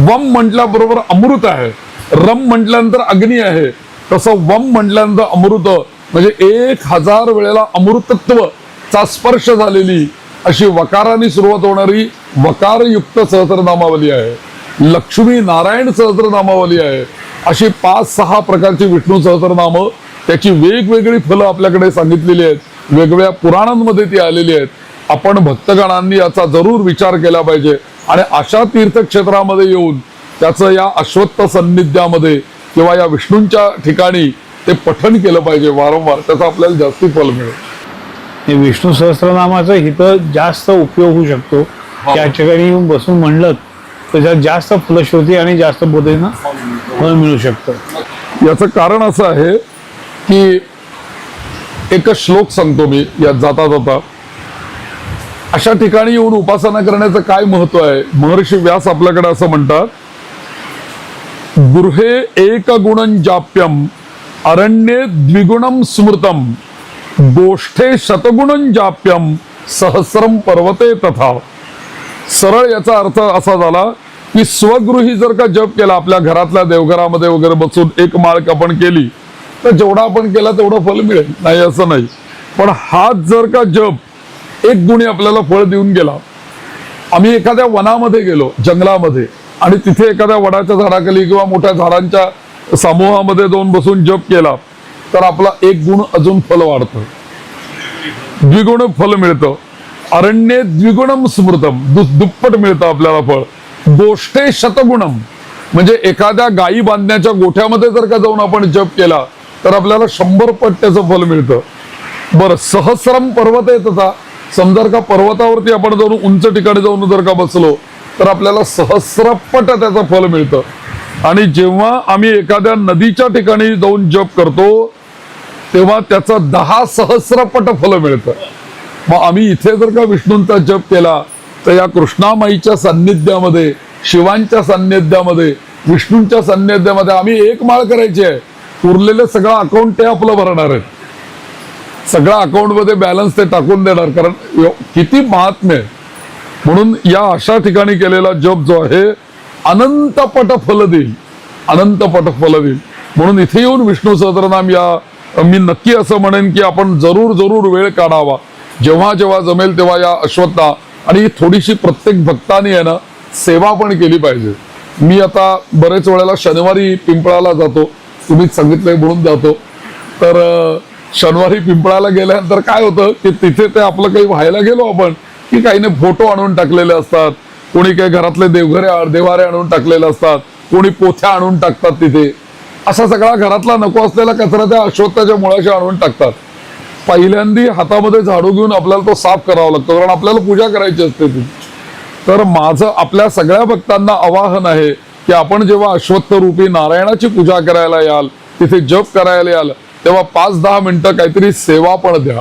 वम म्हटल्याबरोबर अमृत आहे. रम म्हटल्यानंतर अग्नी आहे. तसं वम म्हटल्यानंतर अमृत म्हणजे 1000 वेळेला अमृतत्व चा स्पर्श झालेली अशी वकाराने सुरुवात होणारी वकारयुक्त सहस्रनामावली आहे. लक्ष्मी नारायण सहस्रनामावली आहे. अशी 5-6 प्रकारची विष्णू सहस्रनाम, त्याची वेगवेगळी फलं आपल्याकडे सांगितलेली आहेत. वेगवेगळ्या पुराणांमध्ये ती आलेली आहेत. आपण भक्तगणांनी याचा जरूर विचार केला पाहिजे आणि अशा तीर्थक्षेत्रामध्ये येऊन त्याचं या अश्वत्थ सान्निध्यामध्ये किंवा या विष्णूंच्या ठिकाणी ते पठण केलं पाहिजे वारंवार. त्याचा आपल्याला जास्ती फल मिळेल. हे विष्णू सहस्रनामाचा इथं जास्त उपयोग होऊ शकतो. त्या ठिकाणी येऊन बसून म्हणलं त्याच्यात जास्त फलश्रुती आणि जास्त पद्धतीनं फळ मिळू शकतं. याचं कारण असं आहे की एक श्लोक सांगतो मी यात जाता जाता. अशा ठिकाणी येऊन उपासना करण्याचं काय महत्व आहे? महर्षी व्यास आपल्याकडे असं म्हणतात, गृहे एक गुणं जाप्यम अरण्ये द्विगुणम स्मृतम गोष्ठे शतगुणं जाप्यम सहस्रम पर्वते तथा. सरळ याचा अर्थ असा झाला की स्वगृही जर का जप केला, आपल्या घरातल्या देवघरामध्ये वगैरे बसून एक माळ आपण केली तर जेवढा आपण केला तेवढं फल मिळेल, नाही असं नाही. पण हाच जर का जप एक गुणी आपल्याला फळ देऊन गेला. आम्ही एखाद्या वनामध्ये गेलो, जंगलामध्ये, आणि तिथे एखाद्या वडाच्या झाडाखाली किंवा मोठ्या झाडांच्या समूहामध्ये जाऊन बसून जप केला तर आपला एक गुण अजून फल वाढतं, द्विगुण फल मिळतं. अरण्ये द्विगुणम स्मृतम, दुप्पट मिळतं आपल्याला फळ. गोष्ठे शतगुणम म्हणजे एखाद्या गायी बांधण्याच्या गोठ्यामध्ये जर का जाऊन आपण जप केला तर आपल्याला 100 पट त्याचं फल मिळतं. बरं, सहस्रम पर्वत आहे तसा. समजा का पर्वतावरती आपण जाऊन उंच ठिकाणी जाऊन जर का बसलो तर आपल्याला सहस्रपट त्याचं फल मिळतं. आणि जेव्हा आम्ही एखाद्या नदीच्या ठिकाणी जाऊन जप करतो तेव्हा त्याचं 10 सहस्रपट फल मिळतं. मग आम्ही इथे जर का विष्णूंचा जप केला तर या कृष्णामाईच्या सान्निध्यामध्ये, शिवांच्या सान्निध्यामध्ये, विष्णूंच्या सान्निध्यामध्ये आम्ही एक माळ करायची आहे. उरलेलं सगळं अकाउंट ते आपलं भरणार आहे. सगळ्या अकाउंटमध्ये बॅलन्स ते टाकून देणार, कारण किती महात्म्य आहे. म्हणून या अशा ठिकाणी केलेला जप जो आहे अनंत पट फल देईल, अनंत पट फल देईल. म्हणून इथे येऊन विष्णू सहस्रनाम या मी नक्की असं म्हणेन की आपण जरूर वेळ काढावा. जेव्हा जेव्हा जमेल तेव्हा या अश्वत्था आणि थोडीशी प्रत्येक भक्ताने आहे ना सेवा पण केली पाहिजे. मी आता बरेच वेळेला शनिवारी पिंपळाला जातो, तुम्हीच सांगितलंय म्हणून जातो. तर शनिवारी पिंपळाला गेल्यानंतर काय होतं की तिथे ते आपलं काही व्हायला गेलो आपण की काहीने फोटो आणून टाकलेले असतात, कोणी काही घरातले देवारे आणून टाकलेले असतात, कोणी पोथ्या आणून टाकतात. तिथे असा सगळा घरातला नको असलेला कचरा त्या अश्वत्थाच्या मुळाशी आणून टाकतात. पहिल्यांदा हातामध्ये झाडू घेऊन आपल्याला तो साफ करावा लागतो, कारण आपल्याला पूजा करायची असते ती. तर माझं आपल्या सगळ्या भक्तांना आवाहन आहे की आपण जेव्हा अश्वत्थ रूपी नारायणाची पूजा करायला याल, तिथे जप करायला याल, तेव्हा 5-10 मिनिटं काहीतरी सेवा पण द्या.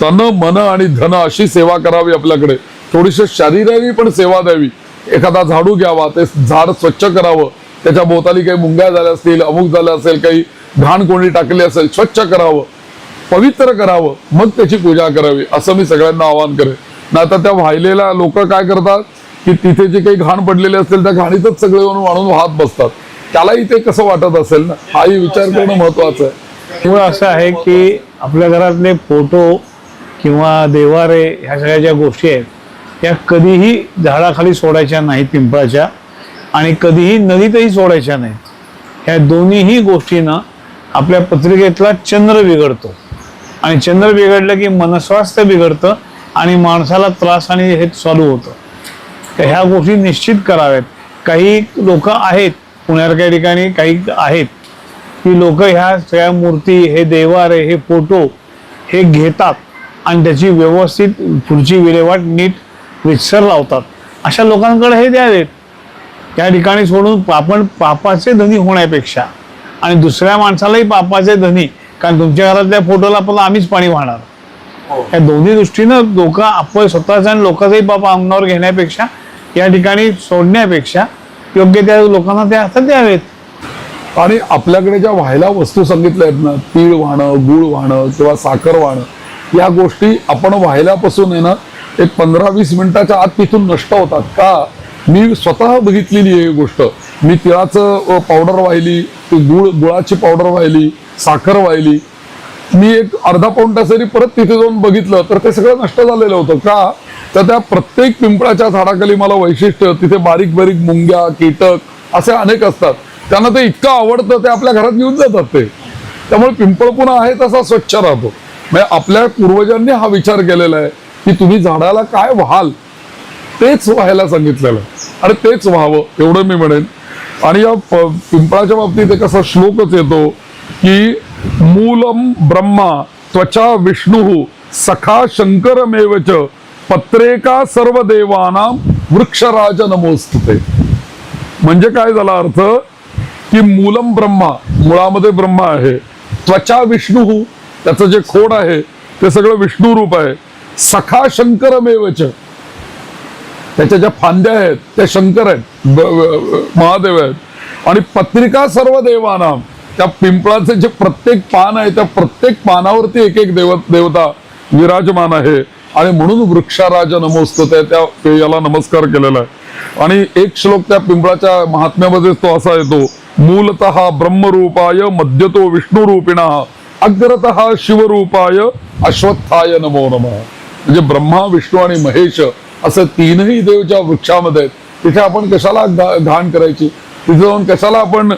तन मन आणि धन अशी सेवा करावी आपल्याकडे. थोडीशी शरीराने पण सेवा द्यावी. एखादा झाडू घ्यावा, ते झाड स्वच्छ करावं, त्याच्या भोवताली काही मुंग्या झाल्या असतील, अमुक झालं असेल, काही घाण कोणी टाकली असेल, स्वच्छ करावं, पवित्र करावं, मग त्याची पूजा करावी, असं मी सगळ्यांना आवाहन करेन. नाही तर त्या वाहिलेल्या लोक काय करतात की तिथे जे काही घाण पडलेले असतील त्या घाणीतच सगळे येऊन वाढून वाहत बसतात. त्यालाही ते कसं वाटत असेल ना, हाही विचार करणं महत्वाचं आहे. त्यामुळे असं आहे की आपल्या घरातले फोटो किंवा देवारे ह्या सगळ्या ज्या गोष्टी आहेत त्या कधीही झाडाखाली सोडायच्या नाहीत पिंपळाच्या, आणि कधीही नदीतही सोडायच्या नाहीत. ह्या दोन्हीही गोष्टींना आपल्या पत्रिकेतला चंद्र बिघडतो, आणि चंद्र बिघडलं की मनस्वास्थ्य बिघडतं आणि माणसाला त्रास आणि हे चालू होतं. तर ह्या गोष्टी निश्चित कराव्यात. काही लोक आहेत पुण्यासारख्या ठिकाणी, काही आहेत की लोक ह्या सगळ्या मूर्ती, हे देवारे, हे फोटो हे घेतात आणि त्याची व्यवस्थित पुढची विल्हेवाट नीट रितसर लावतात. अशा लोकांकडे हे द्यावेत. त्या ठिकाणी सोडून आपण पापाचे धनी होण्यापेक्षा आणि दुसऱ्या माणसालाही पापाचे धनी, कारण तुमच्या घरातल्या फोटोला पण आम्हीच पाणी वाहणार, या दोन्ही दृष्टीनं लोक आपण स्वतःचा आणि लोकांचाही पाप अंगावर घेण्यापेक्षा या ठिकाणी सोडण्यापेक्षा योग्य त्या लोकांना त्या हातात द्यावेत. आणि आपल्याकडे ज्या व्हायला वस्तू सांगितल्या आहेत ना, तीळ वाहणं, गुळ वाहणं किंवा साखर वाहणं, या गोष्टी आपण व्हायल्यापासून आहे ना एक 15-20 मिनिटाच्या आत तिथून नष्ट होतात. का? मी स्वतः बघितलेली आहे ही गोष्ट. मी तिळाचं पावडर वाहिली, गुळाची पावडर वाहिली, साखर वाहिली. मी एक अर्धा पाऊण तासाने परत तिथे जाऊन बघितलं तर ते सगळं नष्ट झालेलं होतं. का? तर त्या प्रत्येक पिंपळाच्या झाडाखाली मला वैशिष्ट्य, तिथे बारीक बारीक मुंग्या, कीटक असे अनेक असतात. त्यांना ते इतकं आवडतं ते आपल्या घरात घेऊन जातात ते. त्यामुळे पिंपळ पुन्हा आहे तसा स्वच्छ राहतो. म्हणजे आपल्या पूर्वजांनी हा विचार केलेला आहे की तुम्ही झाडाला काय व्हाल तेच व्हायला सांगितलेलं आणि तेच व्हावं, एवढं मी म्हणेन. आणि या पिंपळाच्या बाबतीत एक असा श्लोकच येतो की मूलम ब्रह्मा त्वचा विष्णु सखा शंकरमेवच पत्रेका सर्व देवानां वृक्षराज नमोस्तुते. म्हणजे काय झाला अर्थ की मूलम ब्रह्मा, मुळामध्ये ब्रह्मा आहे, त्वचा विष्णु, त्याचं जे खोड आहे ते सगळं विष्णू रूप आहे, सखा शंकरमेवच, त्याच्या ज्या फांद्या आहेत त्या शंकर आहेत, महादेव आहेत, आणि पत्रिका सर्व देवाना, त्या पिंपळाचे जे प्रत्येक पान आहे त्या प्रत्येक पानावरती एक एक देवता विराजमान आहे. आणि म्हणून वृक्षराज नमोस्तुते, त्या याला नमस्कार केलेला आहे. आणि एक श्लोक त्या पिंपळाच्या महात्म्यामध्ये तो असा येतो, मूलतः ब्रह्मरूपाय मध्यतो विष्णुरूपिणः अग्रतः शिवरूपाय अश्वत्थाय नमो नमः. म्हणजे ब्रह्मा, विष्णू आणि महेश असं तीनही देव ज्या वृक्षामध्ये आहेत तिथे आपण कशाला घाण करायची, तिथे जाऊन कशाला आपण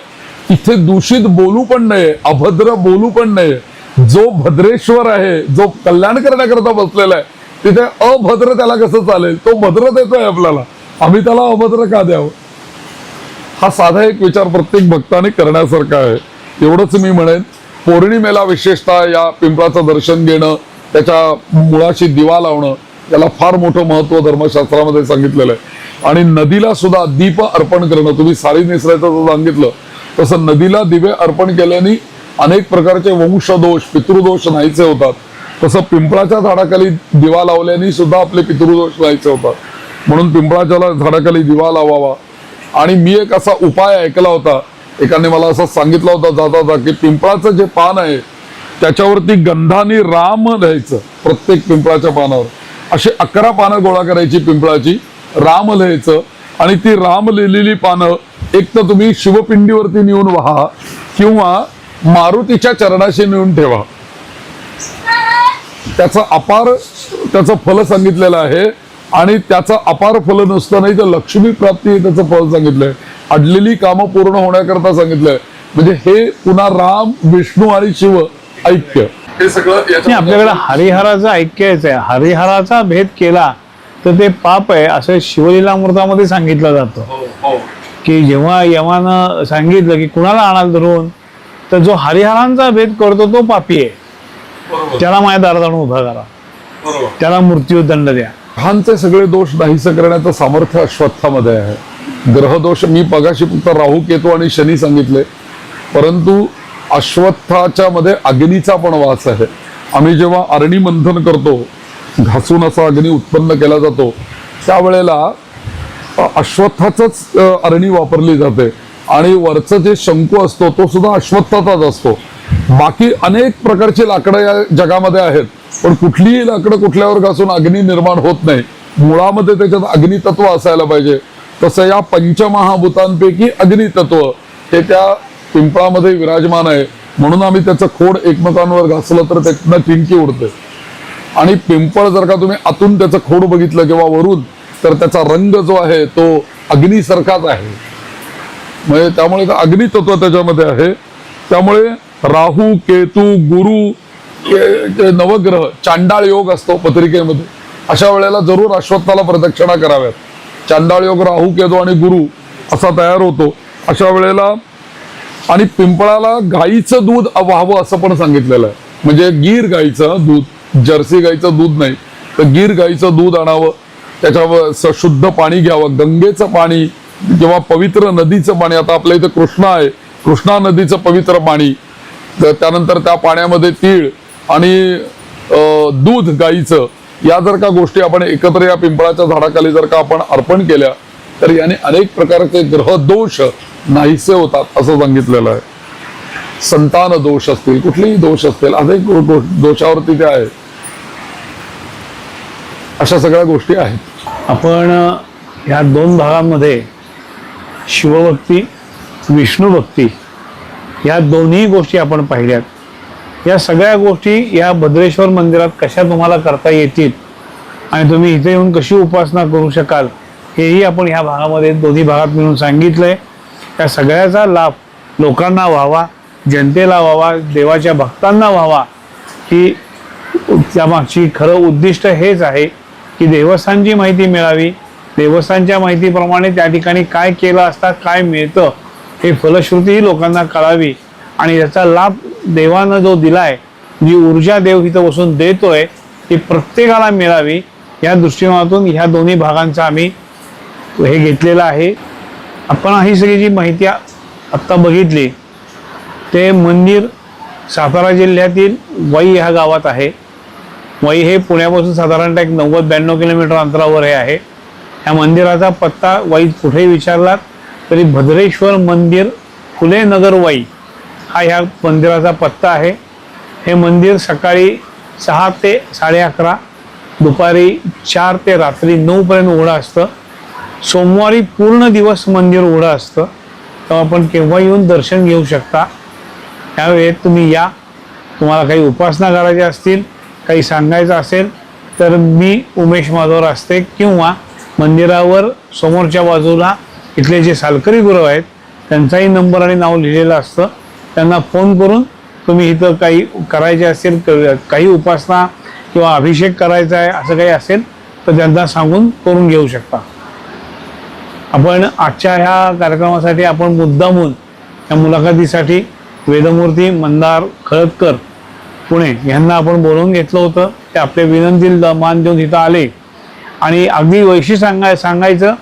इथे दूषित बोलू पण नये, अभद्र बोलू पण नये. जो भद्रेश्वर आहे, जो कल्याण करण्याकरता बसलेला आहे, तिथे अभद्र त्याला कसं चालेल? तो भद्र देतोय आपल्याला, आम्ही त्याला अभद्र का द्यावं? हा साधा एक विचार प्रत्येक भक्ताने करण्यासारखा आहे. एवढंच मी म्हणेन. पौर्णिमेला विशेषतः या पिंपळाचं दर्शन घेणं, त्याच्या मुळाशी दिवा लावणं, याला फार मोठं महत्व धर्मशास्त्रामध्ये सांगितलेलं आहे. आणि नदीला सुद्धा दीप अर्पण करणं, तुम्ही साडी नेसरायचं सांगितलं तसं नदीला दिवे अर्पण केल्याने अनेक प्रकारचे वंशदोष, पितृदोष नाहीचे होतात. तसं पिंपळाच्या झाडाखाली दिवा लावल्याने सुद्धा आपले पितृदोष नाहीचे होतात. म्हणून पिंपळाच्या झाडाखाली दिवा लावावा. आणि मी एक असा उपाय ऐकला होता, एकाने मला असं सांगितलं होतं जाता जाता की पिंपळाचं जे पान आहे त्याच्यावरती गंधाने राम लिहायचं. प्रत्येक पिंपळाच्या पानावर अशी 11 पानं गोळा करायची पिंपळाची, राम लिहायचं. आणि ती राम लिहिलेली पानं एक तर तुम्ही शिवपिंडीवरती नेऊन वाहा किंवा मारुतीच्या चरणाशी नेऊन ठेवा. त्याचं फल सांगितलेलं आहे. आणि त्याचं अपार फल नसतं, नाही तर लक्ष्मी प्राप्ती त्याचं फल सांगितलंय. अडलेली कामं पूर्ण होण्याकरता सांगितलंय. म्हणजे हे पुन्हा राम, विष्णू आणि शिव ऐक्य, हे सगळं आपल्याकडे हरिहराचं ऐक्याचं आहे. हरिहराचा भेद केला तर ते पाप आहे असं शिवलीलामृतामध्ये सांगितलं जातं. की जेव्हा यमानं सांगितलं की कुणाला आणाल धरून, तर जो हरिहरांचा भेद करतो तो पापी आहे, त्याला माझ्या दारात आणून उभा करा, त्याला मृत्यूदंड द्या. ग्रहांचे सगळे दोष नाहीसे करण्याचं सामर्थ्य अश्वत्थामध्ये आहे. ग्रहदोष मी पगाशी फक्त राहू, केतू आणि शनी सांगितले, परंतु अश्वत्थाच्या मध्ये अग्नीचा पण वास आहे. आम्ही जेव्हा अरणी मंथन करतो, घासून असा अग्नी उत्पन्न केला जातो, त्यावेळेला अश्वत्थाचंच अरणी वापरली जाते. आणि वरचं जे शंकू असतो तो सुद्धा अश्वत्थाचाच असतो. बाकी अनेक प्रकारची लाकडं या जगामध्ये आहेत, पण कुठलीही लाकडं कुठल्यावर घासून अग्नी निर्माण होत नाही. मुळामध्ये त्याच्यात अग्नितत्व असायला पाहिजे. तसं या पंचमहाभूतांपैकी अग्नितत्व हे त्या पिंपळामध्ये विराजमान आहे. म्हणून आम्ही त्याचं खोड एकमेकांवर घासलं तर त्यातनं टिंकी उडते. आणि पिंपळ जर का तुम्ही आतून त्याचं खोड बघितलं किंवा वरून, तर त्याचा रंग जो आहे तो अग्नीसारखाच आहे. म्हणजे त्यामुळे अग्नितत्व त्याच्यामध्ये आहे. त्यामुळे राहू, केतू, गुरु, नवग्रह, चांडाळ योग असतो पत्रिकेमध्ये, अशा वेळेला जरूर अश्वत्थाला प्रदक्षिणा कराव्यात. चांडाळ योग राहू केतू आणि गुरु असा तयार होतो अशा वेळेला. आणि पिंपळाला गाईचं दूध व्हावं असं पण सांगितलेलं आहे. म्हणजे गीर गाईचं दूध, जर्सी गाईचं दूध नाही तर गीर गाईचं दूध आणावं, त्याच्यावर शुद्ध पाणी घ्यावं, गंगेचं पाणी किंवा पवित्र नदीचं पाणी. आता आपल्या इथे कृष्णा आहे, कृष्णा नदीचं पवित्र पाणी, त्यानंतर त्या पाण्यामध्ये तीळ आणि दूध गाईचं, या जर का गोष्टी आपण एकत्र या पिंपळाच्या झाडाखाली जर का आपण अर्पण केल्या तर याने अनेक प्रकारचे ग्रह दोष नाहीसे होतात असं सांगितलेलं आहे. संतान दोष असतील, कुठलेही दोष असतील, अनेक दोषावरती ते आहे. अशा सगळ्या गोष्टी आहेत. आपण ह्या 2 भागांमध्ये शिवभक्ती, विष्णुभक्ती या दोन्ही गोष्टी आपण पाहिल्यात. या सगळ्या गोष्टी या भद्रेश्वर मंदिरात कशा तुम्हाला करता येतील आणि तुम्ही इथे येऊन कशी उपासना करू शकाल हेही आपण ह्या भागामध्ये दोन्ही भागात मिळून सांगितलंय. या सगळ्याचा लाभ लोकांना व्हावा, जनतेला व्हावा, देवाच्या भक्तांना व्हावा, ही त्यामागची खरं उद्दिष्ट हेच आहे की देवस्थानची माहिती मिळावी, देवस्थानच्या माहितीप्रमाणे त्या ठिकाणी काय केलं असता काय मिळतं हे फलश्रुतीही लोकांना कळावी आणि याचा लाभ देवानं जो दिलाय, जी ऊर्जा देव इथं बसून देतोय ती प्रत्येकाला मिळावी या दृष्टिकोनातून ह्या दोन्ही भागांचा आम्ही हे घेतलेलं आहे. आपण ही सगळी जी माहिती आत्ता बघितली ते मंदिर सातारा जिल्ह्यातील वाई ह्या गावात आहे. वाई हे पुण्यापासून साधारणतः 90-92 किलोमीटर अंतरावर हे आहे. या मंदिराचा पत्ता वाई कुठेही विचारलात तरी भद्रेश्वर मंदिर, फुले नगर, वाई हा ह्या मंदिराचा पत्ता आहे. हे मंदिर सकाळी 6 ते 11:30, दुपारी 4 ते रात्री 9 पर्यंत उघडं असतं. सोमवारी पूर्ण दिवस मंदिर उघडं असतं, तेव्हा आपण केव्हा येऊन दर्शन घेऊ शकता. त्यावेळेत तुम्ही या. तुम्हाला काही उपासना करायच्या असतील, काही सांगायचं असेल तर मी उमेश माधव रास्ते किंवा मंदिरावर समोरच्या बाजूला इथले जे सालकरी गुरु आहेत त्यांचाही नंबर आणि नाव लिहिलेलं असतं. त्यांना फोन करून तुम्ही इथं काही करायचे असेल, काही उपासना किंवा अभिषेक करायचा आहे असं काही असेल तर त्यांना सांगून करून घेऊ शकता. आपण आजच्या ह्या कार्यक्रमासाठी आपण मुद्दामून या मुलाखतीसाठी वेदमूर्ती मंदार खळदकर पुणे यांना आपण बोलवून घेतलं होतं. ते आपल्या विनंतीला मान देऊन इथं आले आणि अगदी वैशिष्ट्य सांगायचं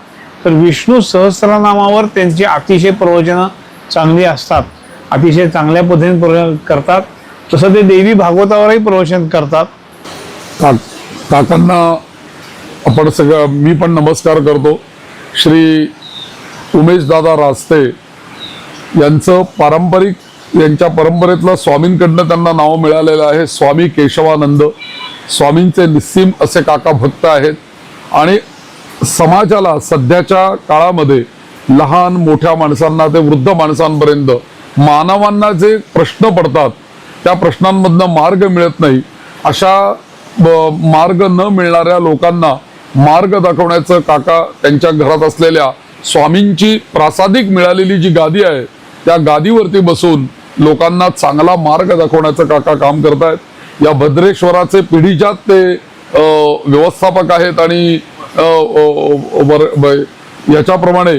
तर विष्णू सहस्त्रनामावर त्यांची अतिशय प्रवचनं चांगली असतात, अतिशय चांगल्या पद्धतीने प्रवचन करतात. तसं ते देवी भागवतावरही प्रवचन करतात. काकांना आपण सगळं मी पण नमस्कार करतो. श्री उमेश दादा रास्ते यांचं पारंपरिक, यांच्या परंपरेतलं स्वामींकडनं त्यांना नाव मिळालेलं आहे स्वामी केशवानंद. स्वामींचे निस्सीम असे काका भक्त आहेत आणि समाजाला सध्याच्या काळामध्ये लहान मोठ्या माणसांना ते वृद्ध माणसांपर्यंत मानवांना जे प्रश्न पडतात त्या प्रश्नांमधनं मार्ग मिळत नाही, अशा मार्ग न मिळणाऱ्या लोकांना मार्ग दाखवण्याचं काका त्यांच्या घरात असलेल्या स्वामींची प्रासादिक मिळालेली जी गादी आहे त्या गादीवरती बसून लोकांना चांगला मार्ग दाखवण्याचं काका काम करतायत. या भद्रेश्वराचे पिढीजात ते व्यवस्थापक आहेत आणि याच्याप्रमाणे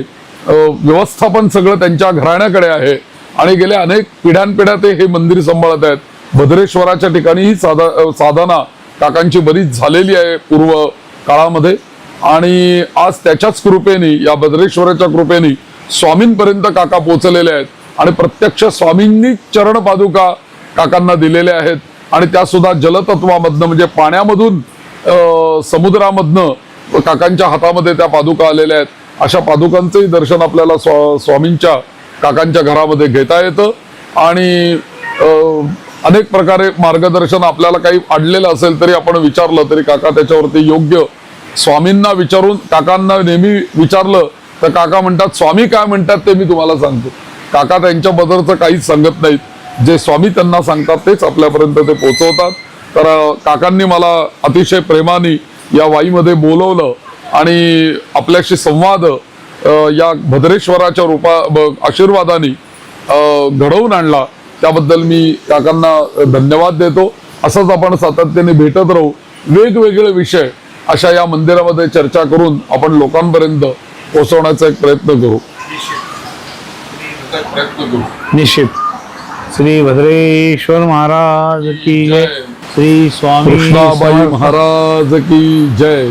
व्यवस्थापन सगळं त्यांच्या घराण्याकडे आहे आणि गेल्या अनेक पिढ्यानपिढ्या ते हे मंदिर सांभाळत आहेत. भद्रेश्वराच्या ठिकाणी ही साधना काकांची बरीच झालेली आहे पूर्व काळामध्ये आणि आज त्याच्याच कृपेने, या भद्रेश्वराच्या कृपेने स्वामींपर्यंत काका पोहोचलेले आहेत आणि प्रत्यक्ष स्वामींनी चरण पादुका काकांना दिलेल्या आहेत आणि त्या सुद्धा जलतत्वामधनं म्हणजे पाण्यामधून समुद्रामधनं काकांच्या हातामध्ये त्या पादुका आलेल्या आहेत. अशा पादुकांचंही दर्शन आपल्याला स्वामींच्या काकांच्या घरामध्ये घेता येतं आणि अनेक प्रकारे मार्गदर्शन आपल्याला काही अडलेलं असेल तरी आपण विचारलं तरी काका त्याच्यावरती योग्य, स्वामींना विचारून काकांना नेहमी विचारलं तर काका म्हणतात स्वामी काय म्हणतात ते मी तुम्हाला सांगतो. काका त्यांच्या बदलचं काहीच सांगत नाहीत, जे स्वामी त्यांना सांगतात तेच आपल्यापर्यंत ते पोहोचवतात. तर काकांनी मला अतिशय प्रेमाने या वाईमध्ये बोलवलं आणि आपल्याशी संवाद या भद्रेश्वराच्या आशीर्वादाने घडवून आणला, त्याबद्दल मी काकांना धन्यवाद देतो. असंच आपण सातत्याने भेटत राहू, वेगवेगळे विषय अशा या मंदिरामध्ये चर्चा करून आपण लोकांपर्यंत पोहोचवण्याचा एक प्रयत्न करू. निश्चित. श्री भद्रेश्वर महाराज की जय. श्री स्वामी कृष्णाबाई समर्थ. महाराज की जय.